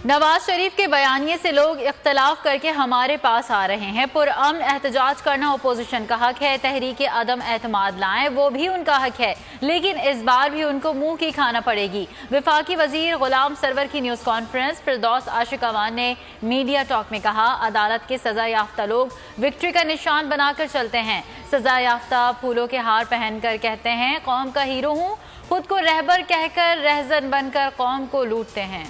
नवाज शरीफ के बयानिए से लोग इख्तलाफ करके हमारे पास आ रहे हैं। पुरअमन एहतजाज करना अपोजिशन का हक है, तहरीके अदम एतमाद लाएं वो भी उनका हक है, लेकिन इस बार भी उनको मुंह की खाना पड़ेगी। वफाकी वजीर गुलाम सरवर की न्यूज़ कॉन्फ्रेंस। फिरदौस आशिक अवान ने मीडिया टॉक में कहा, अदालत के सजा याफ्ता लोग विक्ट्री का निशान बनाकर चलते हैं। सजा याफ्ता फूलों के हार पहनकर कहते हैं कौम का हीरो हूँ, खुद को रहबर कहकर रहजन बनकर कौम को लूटते हैं।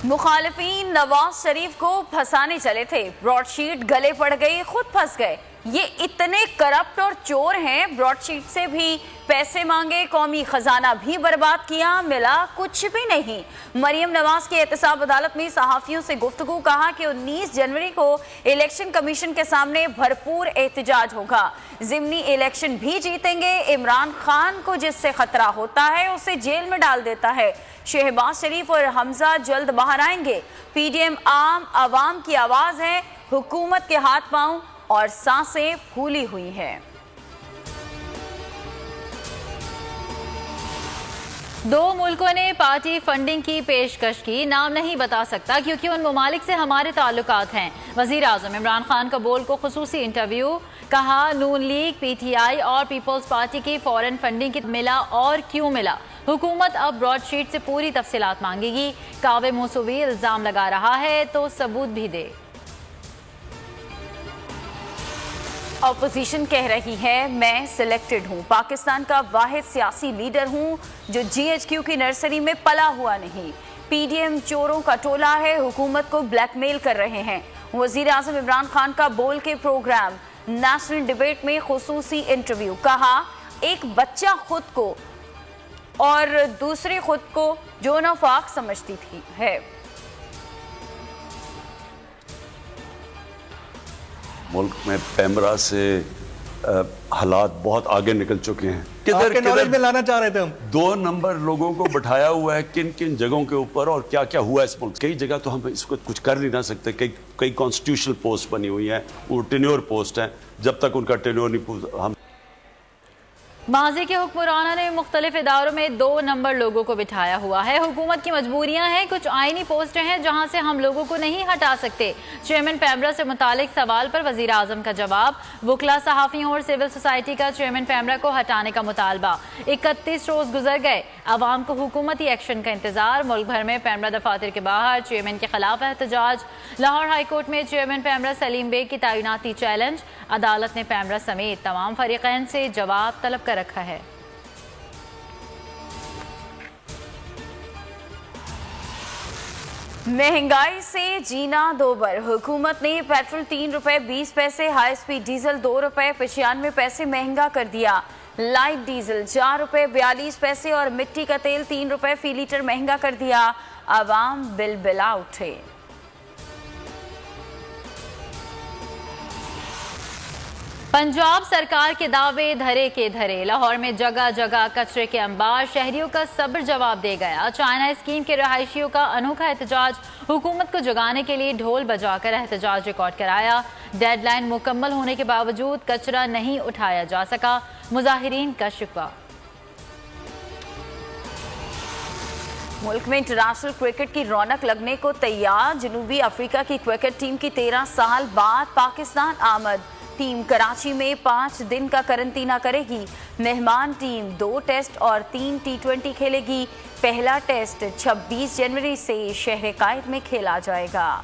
मुखालिफिन नवाज शरीफ को फंसाने चले थे, ब्रॉडशीट गले पड़ गई, खुद फंस गए। ये इतने करप्ट और चोर हैं, ब्रॉडशीट से भी पैसे मांगे, कौमी खजाना भी बर्बाद किया, मिला कुछ भी नहीं। मरियम नवाज की एहतसाब अदालत में सहाफियों से गुफ्तगू, कहा कि 19 जनवरी को इलेक्शन कमीशन के सामने भरपूर एहतजाज होगा, ज़िमनी इलेक्शन भी जीतेंगे। इमरान खान को जिससे खतरा होता है उसे जेल में डाल देता है। शहबाज शरीफ और हमजा जल्द बाहर आएंगे। पीडीएम आम आवाम की आवाज है, हुकूमत के हाथ पांव और सांसें फूली हुई हैं। दो मुल्कों ने पार्टी फंडिंग की पेशकश की, नाम नहीं बता सकता क्योंकि उन ममालिक से हमारे ताल्लुकात हैं। वजीर आजम इमरान खान कबूल को खुसूसी इंटरव्यू, कहा नून लीग, पीटीआई और पीपल्स पार्टी की फॉरेन फंडिंग की मिला और क्यों मिला। हुकूमत अब ब्रॉडशीट से पूरी तफसीलात मांगेगी। कावे मौसूवी इल्जाम लगा रहा है तो सबूत भी दे। ऑपोजिशन कह रही है मैं सिलेक्टेड हूं, पाकिस्तान का वाहिद सियासी लीडर हूं जो जीएचक्यू की नर्सरी में पला हुआ नहीं। पीडीएम चोरों का टोला है, हुकूमत को ब्लैकमेल कर रहे हैं। वजीर आजम इमरान खान का बोल के प्रोग्राम नेशनल डिबेट में खुसूसी इंटरव्यू, कहा एक बच्चा खुद को और दूसरी खुद को जोना फाक समझती थी है। मुल्क में पैमरा से हालात बहुत आगे निकल चुके हैं। किधर नॉलेज में लाना चाह रहे थे हम। 2 नंबर लोगों को बैठाया हुआ है किन किन जगहों के ऊपर और क्या क्या हुआ इस मुल्क। कई जगह तो हम इसको कुछ कर नहीं ना सकते। कई कॉन्स्टिट्यूशनल पोस्ट बनी हुई है, वो टेन्योर पोस्ट है, जब तक उनका टेन्योर नहीं हम। माजी के हुक्मराना ने मुख्तलिफ इदारों में 2 नंबर लोगों को बिठाया हुआ है। हुकूमत की मजबूरियां हैं, कुछ आईनी पोस्टें हैं जहां से हम लोगों को नहीं हटा सकते। चेयरमैन पैमरा से मुतालिक सवाल पर वजीर आजम का जवाब, वकला, सहाफ़ियों और सिविल सोसाइटी का चेयरमैन पैमरा को हटाने का मुतालबा। 31 रोज गुजर गए, आवाम को हुकूमती एक्शन का इंतजार। मुल्क भर में पैमरा दफातर के बाहर चेयरमैन के खिलाफ एहतजाज। लाहौर हाईकोर्ट में चेयरमैन पैमरा सलीम बेग की तैनाती चैलेंज। अदालत ने पैमरा समेत तमाम फरीकैन से जवाब तलब कर रखा है। महंगाई से जीना दोबर, हुकूमत ने पेट्रोल 3 रुपए 20 पैसे, हाई स्पीड डीजल 2 रुपए 95 पैसे महंगा कर दिया। लाइट डीजल 4 रुपए 42 पैसे और मिट्टी का तेल 3 रुपए फी लीटर महंगा कर दिया। आवाम बिलबिला उठे। पंजाब सरकार के दावे धरे के धरे, लाहौर में जगह जगह कचरे के अंबार, शहरियों का सब्र जवाब दे गया। चाइना स्कीम के रहायशियों का अनोखा एहतजाज, हुकूमत को जगाने के लिए ढोल बजाकर एहतजाज रिकॉर्ड कराया। डेडलाइन मुकम्मल होने के बावजूद कचरा नहीं उठाया जा सका, मुजाहिरीन का शिकवा। मुल्क में इंटरनेशनल क्रिकेट की रौनक लगने को तैयार, जनूबी अफ्रीका की क्रिकेट टीम की 13 साल बाद पाकिस्तान आमद। टीम कराची में 5 दिन का करंतना करेगी। मेहमान टीम 2 टेस्ट और 3 T20 खेलेगी। पहला टेस्ट 26 जनवरी से शहर कायद में खेला जाएगा।